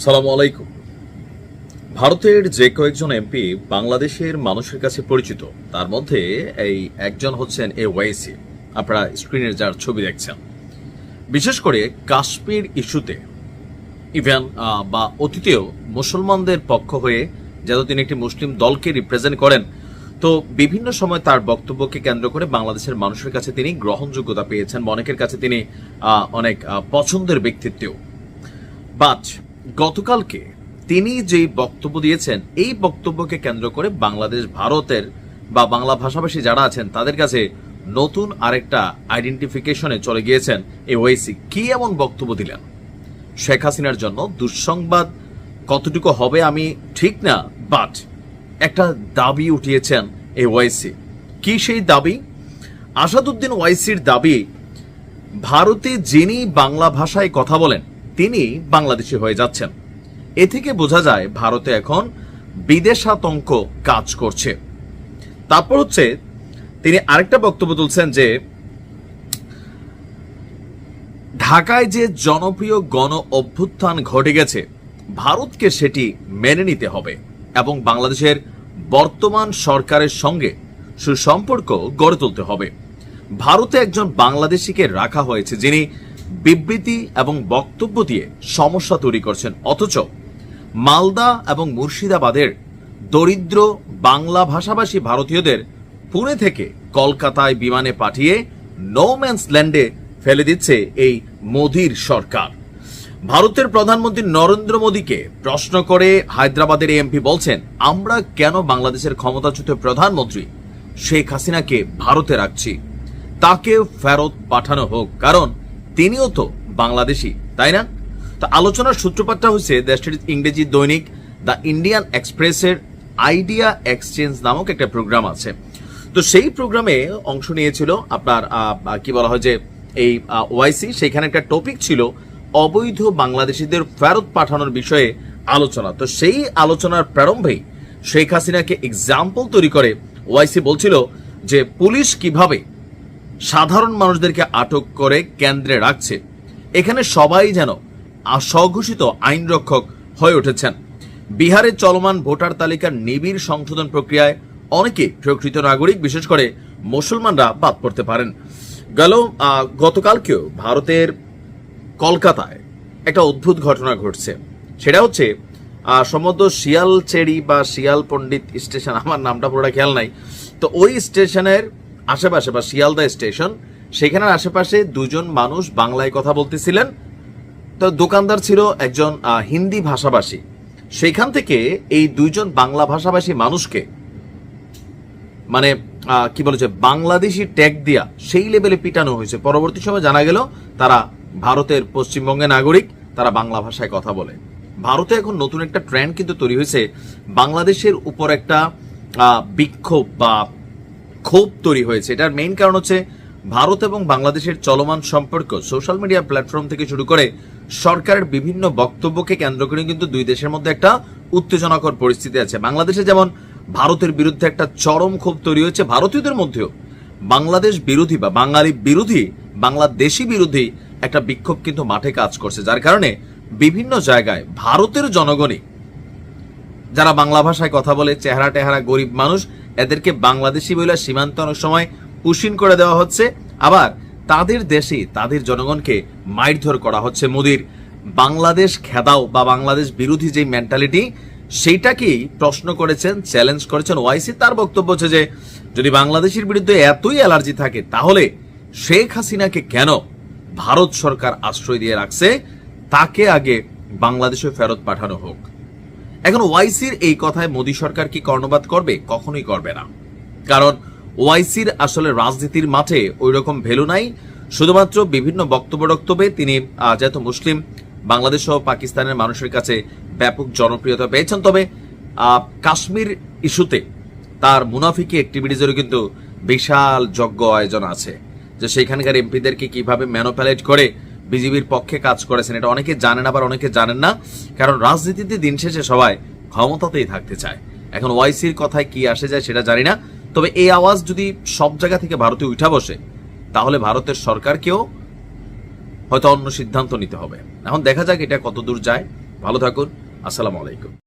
সালামু আলাইকুম। ভারতের যে কয়েকজন এমপি বাংলাদেশের মানুষের কাছে পরিচিত, তার মধ্যে এই একজন হচ্ছেন ওয়াইসি। আপনারা স্ক্রিনের যার ছবি দেখছেন, বিশেষ করে কাশ্মীর ইস্যুতে ইভেন বা অতীতেও মুসলমানদের পক্ষ হয়ে যেহেতু তিনি একটি মুসলিম দলকে রিপ্রেজেন্ট করেন, তো বিভিন্ন সময় তার বক্তব্যকে কেন্দ্র করে বাংলাদেশের মানুষের কাছে তিনি গ্রহণযোগ্যতা পেয়েছেন, অনেকের কাছে তিনি অনেক পছন্দের ব্যক্তিত্বও। বাট গতকালকে তিনি যেই বক্তব্য দিয়েছেন, এই বক্তব্যকে কেন্দ্র করে বাংলাদেশ ভারতের বা বাংলা ভাষাভাষী যারা আছেন তাদের কাছে নতুন আরেকটা আইডেন্টিফিকেশনে চলে গিয়েছেন এই ওয়াইসি। কি এমন বক্তব্য দিলেন? শেখ হাসিনার জন্য দুঃসংবাদ কতটুকু হবে আমি ঠিক না, বাট একটা দাবি উঠিয়েছেন এই ওয়াইসি। কি সেই দাবি? আসাদুদ্দিন ওয়াইসির দাবি, ভারতে যিনি বাংলা ভাষায় কথা বলেন তিনি বাংলাদেশি হয়ে যাচ্ছেন। এ থেকে বোঝা যায় ভারতে এখন বিদেশাতঙ্ক কাজ করছে। তারপর হচ্ছে তিনি আরেকটা বক্তব্য তুলছেন যে ঢাকায় যে জনপ্রিয় গণ অভ্যুত্থান ঘটে গেছে, ভারতকে সেটি মেনে নিতে হবে এবং বাংলাদেশের বর্তমান সরকারের সঙ্গে সুসম্পর্ক গড়ে তুলতে হবে। ভারতে একজন বাংলাদেশিকে রাখা হয়েছে যিনি বিবৃতি এবং বক্তব্য দিয়ে সমস্যা তৈরি করছেন, অথচ মালদা এবং মুর্শিদাবাদের দরিদ্র বাংলা ভাষাভাষী ভারতীয়দের পুনে থেকে কলকাতায় বিমানে পাঠিয়ে নো ম্যানস ল্যান্ডে ফেলে দিচ্ছে এই মোদির সরকার। ভারতের প্রধানমন্ত্রী নরেন্দ্র মোদীকে প্রশ্ন করে হায়দ্রাবাদের এমপি বলছেন, আমরা কেন বাংলাদেশের ক্ষমতাচ্যুত প্রধানমন্ত্রী শেখ হাসিনাকে ভারতে রাখছি, তাকে ফেরত পাঠানো হোক, কারণ তিনিও তো বাংলাদেশি, তাই না? তা আলোচনার সূত্রপাতটা হয়েছে দেশটির ইংরেজি দৈনিক দ্য ইন্ডিয়ান এক্সপ্রেসের আইডিয়া এক্সচেঞ্জ নামক একটা প্রোগ্রাম আছে। তো সেই প্রোগ্রামে অংশ নিয়েছিল আপনার কি বলা হয় যে এই ওয়াইসি। সেখানে একটা টপিক ছিল অবৈধ বাংলাদেশিদের ফেরত পাঠানোর বিষয়ে আলোচনা। তো সেই আলোচনার প্রারম্ভেই শেখ হাসিনাকে এক্সাম্পল তৈরি করে ওয়াইসি বলছিল যে পুলিশ কিভাবে সাধারণ মানুষদেরকে আটক করে কেন্দ্রে রাখছে, এখানে সবাই যেন স্বঘোষিত আইন রক্ষক হয়ে উঠেছেন। বিহারে চলমান ভোটার তালিকার নিবিড় সংশোধন প্রক্রিয়ায় অনেকে প্রকৃত নাগরিক, বিশেষ করে মুসলমানরা বাদ পড়তে পারেন। গতকালকেও ভারতের কলকাতায় একটা অদ্ভুত ঘটনা ঘটছে। সেটা হচ্ছে সম্ভবত শিয়ালচেরি বা শিয়াল পণ্ডিত স্টেশন, আমার নামটা পুরোটা খেয়াল নাই। তো ওই স্টেশনের আশেপাশে বা শিয়ালদা স্টেশন, সেখানের আশেপাশে দুজন মানুষ বাংলায় কথা বলতেছিলেন। তো দোকানদার ছিল একজন হিন্দি ভাষাভাষী। সেখান থেকে এই দুইজন বাংলা ভাষাভাষী মানুষকে মানে কি বলেছে বাংলাদেশি ট্যাগ দিয়া সেই লেভেলে পিটানো হয়েছে। পরবর্তী সময় জানা গেল তারা ভারতের পশ্চিমবঙ্গের নাগরিক, তারা বাংলা ভাষায় কথা বলে। ভারতে এখন নতুন একটা ট্রেন্ড কিন্তু তৈরি হয়েছে, বাংলাদেশের উপর একটা বিক্ষোভ বা ক্ষোভ তৈরি হয়েছে। এটার মেইন কারণ হচ্ছে ভারত এবং বাংলাদেশের চলমান সম্পর্ক। সোশ্যাল মিডিয়া প্ল্যাটফর্ম থেকে শুরু করে সরকারের বিভিন্ন বক্তব্যকে কেন্দ্র করে কিন্তু দুই দেশের মধ্যে একটা উত্তেজনাকর পরিস্থিতি আছে। বাংলাদেশে যেমন ভারতের বিরুদ্ধে একটা চরম ক্ষোভ তৈরি হয়েছে, ভারতীয়দের মধ্যেও বাংলাদেশ বিরোধী বা বাঙালি বিরোধী, বাংলাদেশি বিরোধী একটা বিক্ষোভ কিন্তু মাঠে কাজ করছে, যার কারণে বিভিন্ন জায়গায় ভারতের জনগণই যারা বাংলা ভাষায় কথা বলে, চেহারা টেহারা গরিব মানুষ, এদেরকে বাংলাদেশি বলে সীমান্ত অনেক সময় পুশিন করে দেওয়া হচ্ছে। আবার তাদের দেশে তাদের জনগণকে মারধর করা হচ্ছে। মোদির বাংলাদেশ খেদাও বা বাংলাদেশ বিরোধী যে মেন্টালিটি, সেইটাকেই প্রশ্ন করেছেন, চ্যালেঞ্জ করেছেন ওয়াইসি। তার বক্তব্য হচ্ছে যে যদি বাংলাদেশের বিরুদ্ধে এতই অ্যালার্জি থাকে, তাহলে শেখ হাসিনাকে কেন ভারত সরকার আশ্রয় দিয়ে রাখছে, তাকে আগে বাংলাদেশে ফেরত পাঠানো হোক। এখন ওয়াইসির এই কথায় মোদী সরকার কি কর্ণপাত করবে? কখনোই করবে না, কারণ ওয়াইসির আসলে রাজনীতির মাঠে ওই রকম ভ্যালু নাই। শুধুমাত্র বিভিন্ন বক্তব্যে তিনি যেহেতু মুসলিম, বাংলাদেশ সহ পাকিস্তানের মানুষের কাছে ব্যাপক জনপ্রিয়তা পেয়েছেন। তবে কাশ্মীর ইস্যুতে তার মুনাফিকি অ্যাক্টিভিটিজেরও কিন্তু বিশাল যজ্ঞ আয়োজন আছে, যে সেখানকার এমপিদেরকে কিভাবে ম্যানিপুলেট করে বিজেপির পক্ষে কাজ করেছেন, এটা অনেকে জানেন, আবার অনেকে জানেন না। কারণ রাজনীতিতে দিন শেষে সবাই ক্ষমতাতেই থাকতে চায়। এখন ওয়াইসির কথায় কি আসে যায় সেটা জানি না, তবে এই আওয়াজ যদি সব জায়গা থেকে ভারতে উঠা বসে, তাহলে ভারতের সরকারকেও হয়তো অন্য সিদ্ধান্ত নিতে হবে। এখন দেখা যাক এটা কত দূর যায়। ভালো থাকুন। আসসালামু আলাইকুম।